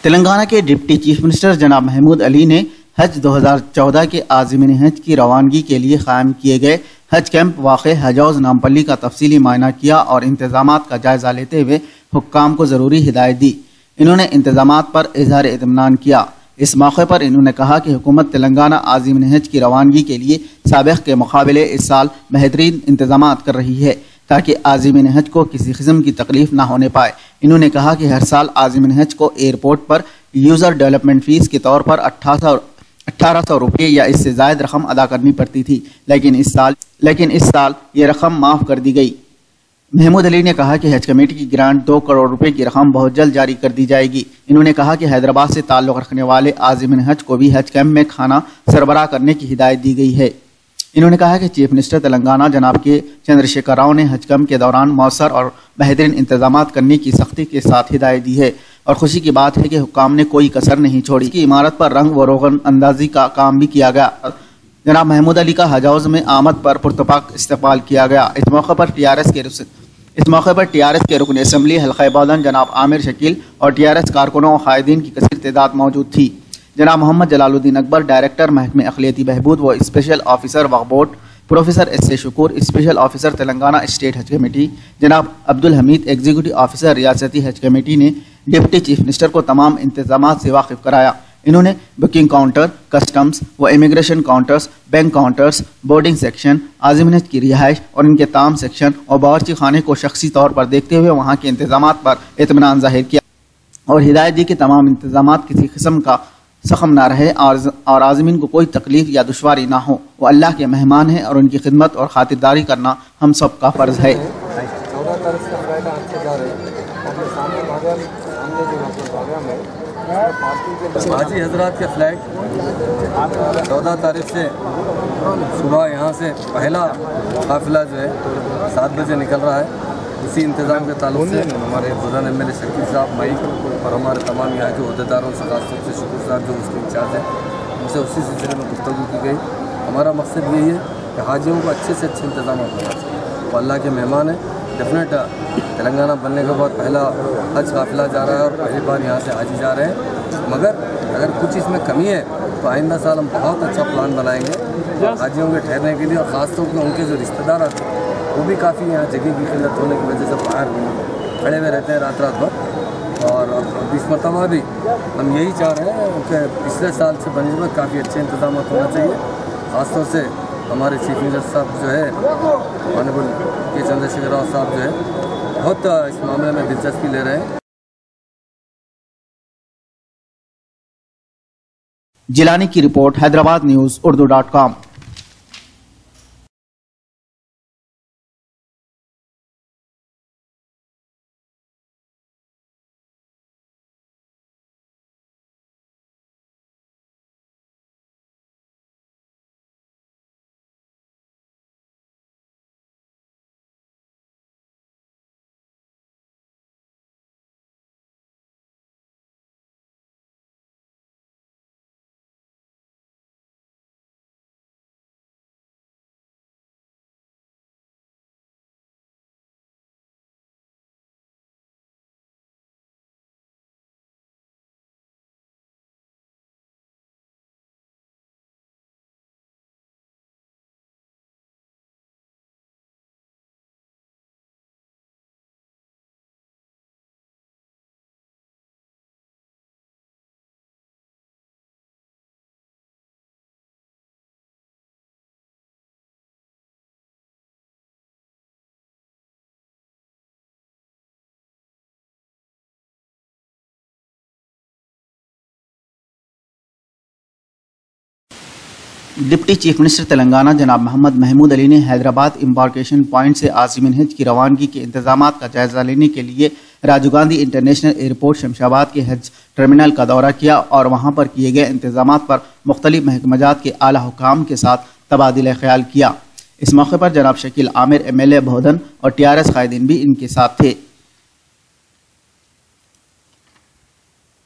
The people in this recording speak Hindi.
तेलंगाना के डिप्टी चीफ मिनिस्टर जनाब महमूद अली ने हज 2014 के आज़मीन हज की रवानगी के लिए कायम किए गए हज कैंप वाक़ हजौज नामपल्ली का तफसीली मायना किया और इंतजामात का जायजा लेते हुए हुक्काम को ज़रूरी हिदायत दी। इन्होंने इंतजामात पर इजहार इत्मीनान किया। इस मौके पर इन्होंने कहा कि हुकूमत तेलंगाना आज़मीन हज की रवानगी के लिए साबिक़ के मुकाबले इस साल बेहतरीन इंतजामात कर रही है ताकि आज़मीन हज को किसी किस्म की तकलीफ न होने पाए। इन्होंने कहा कि हर साल आज़मीन हज को एयरपोर्ट पर यूज़र डेवलपमेंट फ़ीस के तौर पर 1800 रुपये या इससे ज़ायद रकम अदा करनी पड़ती थी, लेकिन इस साल ये रकम माफ़ कर दी गई। महमूद अली ने कहा कि हज कमेटी की ग्रांट 2 करोड़ रुपए की रकम बहुत जल्द जारी कर दी जाएगी। इन्होंने कहा कि हैदराबाद से ताल्लुक़ रखने वाले आज़मीन हज को भी हज कैंप में खाना सरबराह करने की हिदायत दी गई है। इन्होंने कहा कि चीफ मिनिस्टर तेलंगाना जनाब के चंद्रशेखर राव ने हज कैंप के दौरान मौसर और बेहतरीन इंतजामात करने की सख्ती के साथ हिदायत दी है और खुशी की बात है कि हुक्काम ने कोई कसर नहीं छोड़ी। की इमारत पर रंग व रोगन अंदाजी का काम भी किया गया। जनाब महमूद अली का हज हाउस में आमद पर पुरतपाक इस्तकबाल किया गया। इस मौके पर टीआरएस के रुकन असम्बली हल्का बौदन जनाब आमिर शकील और टीआरएस कारकुनों और कायदीन की कसीर तादाद मौजूद थी। जनाब मोहम्मद जलालुद्दीन अकबर डायरेक्टर महकमे अखिलियती बहबूद व special officer Waqf board, professor S Shukoor special officer Telangana state Haj committee, जनाब अब्दुल हमीद एग्जीक्यूटिव ऑफिसर रियासती हज कमेटी ने डिप्टी चीफ मिनिस्टर को तमाम इंतजामात से वाकिफ कराया। इन्होंने बुकिंग काउंटर, कस्टम्स व immigration counters, bank counters, boarding section, आज़मीन हज की रिहाइश और इनके ताम सेक्शन और बावर्ची खाने को शख्सी तौर पर देखते हुए वहाँ के इंतजामात पर इत्मीनान जाहिर किया और हिदायत दी कि तमाम इंतजामात किसी किस्म का सख्म ना रहे और आज़मीन को कोई तकलीफ या दुश्वारी ना हो। वो अल्लाह के मेहमान हैं और उनकी खिदमत और खातिरदारी करना हम सब का फ़र्ज़ है। 14 तारीख से फ्लाइट आज से जा रहे हैं। अपने सामने हाजी हजरात के फ्लाइट 14 तारीख से सुबह यहाँ से पहला काफिला जो है 7 बजे निकल रहा है। इसी इंतज़ाम के ताल्लुक से हमारे बुज़ुर्ग एमएलए शकील साहब मई और हमारे तमाम यहाँ के अहदेदारों से खासतौर से शुक्र साहब जो उसके इंचार्ज हैं उनसे उसी सिलसिले में गुफ्तगू की गई। हमारा मकसद यही है कि हाजियों को अच्छे से अच्छे इंतजाम होना चाहिए। वो अल्लाह के मेहमान हैं। डेफिनेट तेलंगाना बनने के बाद पहला हज काफिला जा रहा है और पहली बार यहाँ से हाजी जा रहे हैं, मगर अगर कुछ इसमें कमी है तो आइंदा साल हम बहुत अच्छा प्लान बनाएंगे हाजियों के ठहरने के लिए। और ख़ासतौर पर उनके जो रिश्तेदार आते हैं वो भी काफ़ी यहाँ जगह की किल्लत होने की वजह से बाहर खड़े हुए रहते हैं रात भर। और इस मरतबा भी हम यही चाह रहे हैं कि पिछले साल से बनस्बत काफ़ी अच्छे इंतजाम होना चाहिए। ख़ासतौर से हमारे चीफ मिनिस्टर साहब जो है ऑनरेबल के चंद्रशेखर राव साहब जो है बहुत इस मामले में दिलचस्पी ले रहे हैं। जिलानी की report, Hyderabad news urdu.com। Deputy chief minister Telangana जनाब मोहम्मद महमूद अली ने हैदराबाद एम्बार्केशन पॉइंट से आज़मीन हज की रवानगी के इंतजामात का जायजा लेने के लिए राजीव गांधी इंटरनेशनल एयरपोर्ट शमशाबाद के हज टर्मिनल का दौरा किया और वहां पर किए गए इंतजामात पर मुख्तलिफ महकमात के आला हुकाम के साथ तबादिला ख्याल किया। इस मौके पर जनाब शकील आमिर एमएलए बहदन और टीआरएस कायदीन भी इनके साथ थे।